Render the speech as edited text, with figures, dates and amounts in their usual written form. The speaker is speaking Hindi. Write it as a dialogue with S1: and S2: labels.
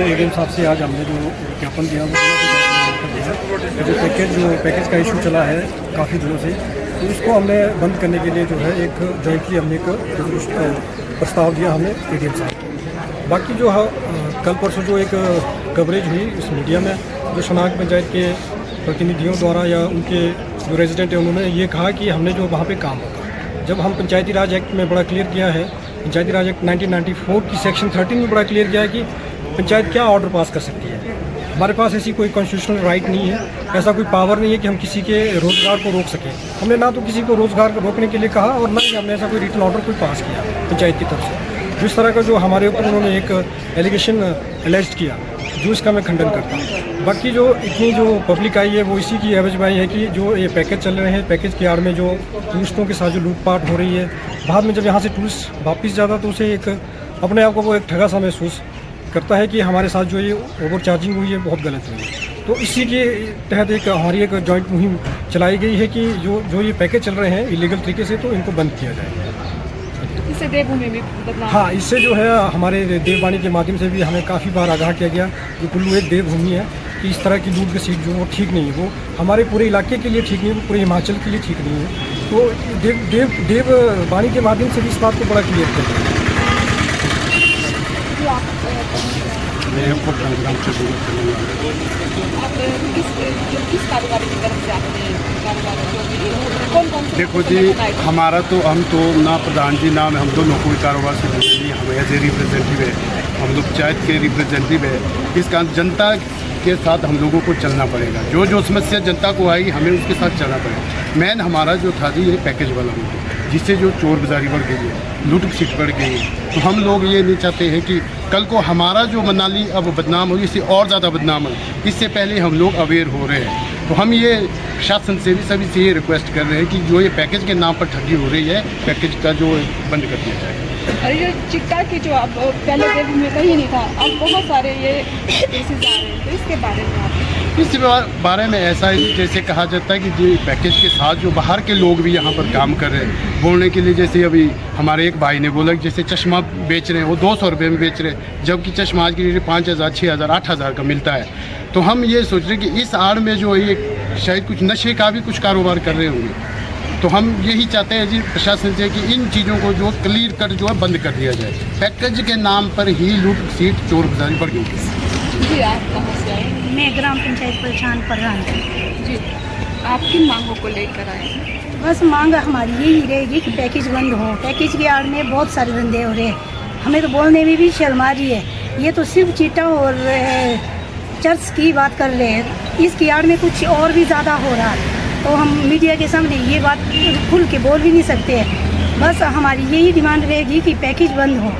S1: एडीएम साहब से आज हमने जो ज्ञापन दिया वो जो पैकेज का इशू चला है काफ़ी दिनों से, तो इसको हमने बंद करने के लिए जो है एक जॉइंटली हमने एक प्रस्ताव दिया हमने एडीएम साहब। बाकी जो कल परसों जो एक कवरेज हुई इस मीडिया में, जो शनाख्त पंचायत के प्रतिनिधियों द्वारा या उनके जो रेजिडेंट हैं उन्होंने ये कहा कि हमने जो वहाँ पे काम होगा, जब हम पंचायती राज एक्ट में बड़ा क्लियर किया है, पंचायती राज एक्ट 1994 की सेक्शन 13 में बड़ा क्लियर किया है कि पंचायत क्या ऑर्डर पास कर सकती है। हमारे पास ऐसी कोई कॉन्स्टिट्यूशनल राइट नहीं है, ऐसा कोई पावर नहीं है कि हम किसी के रोज़गार को रोक सकें। हमने ना तो किसी को रोज़गार रोकने के लिए कहा और ना ही हमने ऐसा कोई रिटन ऑर्डर कोई पास किया पंचायत की तरफ से। जिस तरह का जो हमारे ऊपर उन्होंने एक एलिगेशन एलेज्ड किया, जो इसका मैं खंडन करता हूँ। बाकी जो इतनी जो पब्लिक आई है वो इसी की एवजबाई है कि जो ये पैकेज चल रहे हैं, पैकेज की आड़ में जो टूरिस्टों के साथ जो लूटपाट हो रही है, बाद में जब यहाँ से टूरिस्ट वापस जाता तो उसे एक अपने आप को वो एक ठगा सा महसूस करता है कि हमारे साथ जो ये ओवर चार्जिंग हुई है बहुत गलत हुई है। तो इसी के तहत एक हमारी एक जॉइंट मुहिम चलाई गई है कि जो ये पैकेज चल रहे हैं इलीगल तरीके से, तो इनको बंद किया जाए।
S2: इससे देवभूमि में बदलाव,
S1: हाँ, इससे जो है हमारे देववाणी के माध्यम से भी हमें काफ़ी बार आगाह किया गया जो कुल्लू एक देवभूमि है कि इस तरह की लूट की सीट जो वो ठीक नहीं है, वो हमारे पूरे इलाके के लिए ठीक नहीं है, वो पूरे हिमाचल के लिए ठीक नहीं है। तो देववाणी के माध्यम से भी इस बात को बड़ा क्लियर किया गया।
S3: देखो जी, हमारा तो हम तो ना प्रधान जी ना हम दोनों कोई कारोबार से जुड़े नहीं, हम एज ए रिप्रेजेंटेटिव है, हम लोग पंचायत के रिप्रेजेंटेटिव है। इस कारण जनता के साथ हम लोगों को चलना पड़ेगा, जो समस्या जनता को आएगी हमें उसके साथ चलना पड़ेगा। मेन हमारा जो था जी ये पैकेज वाला मुद्दा, जिससे जो चोर बाजारी बढ़ गई है, लूट सीट बढ़ गई है। तो हम लोग ये नहीं चाहते हैं कि कल को हमारा जो मनाली अब बदनाम हो, इससे और ज़्यादा बदनाम हो। इससे पहले हम लोग अवेयर हो रहे हैं। तो हम ये शासन से भी सभी से ये रिक्वेस्ट कर रहे हैं कि जो ये पैकेज के नाम पर ठगी हो रही है, पैकेज का जो बंद कर दिया जाए।
S2: और ये चिट्टा की जो अब पहले देवभूमि कहीं नहीं था, अब बहुत सारे ये केसेस आ रहे हैं, तो इसके बारे में आप
S3: इस बारे में ऐसा है जैसे कहा जाता है कि जो पैकेज के साथ जो बाहर के लोग भी यहाँ पर काम कर रहे हैं, बोलने के लिए जैसे अभी हमारे एक भाई ने बोला कि जैसे चश्मा बेच रहे हैं वो 200 रुपये में बेच रहे हैं, जबकि चश्मा आज की डेट 5000, 6000, 8000 का मिलता है। तो हम ये सोच रहे हैं कि इस आड़ में जो ये शायद कुछ नशे का भी कुछ कारोबार कर रहे होंगे। तो हम यही चाहते हैं जी प्रशासन से कि इन चीज़ों को जो क्लियर कट जो है बंद कर दिया जाए। पैकेज के नाम पर ही लूट सीट चोर बाजारी बढ़ गई।
S2: जी, आप कहाँ से आए?
S4: मैं ग्राम पंचायत परेशान प्रधान।
S2: जी, आप किन मांगों को लेकर आए हैं?
S4: बस मांग हमारी यही रहेगी कि पैकेज बंद हो। पैकेज की आड़ में बहुत सारे धंधे हो रहे हैं, हमें तो बोलने में भी शर्म आ रही है। ये तो सिर्फ चीटा और चर्च की बात कर रहे हैं, इसकी आड़ में कुछ और भी ज़्यादा हो रहा है। तो हम मीडिया के सामने ये बात खुल के बोल भी नहीं सकते। बस हमारी यही डिमांड रहेगी कि पैकेज बंद हो।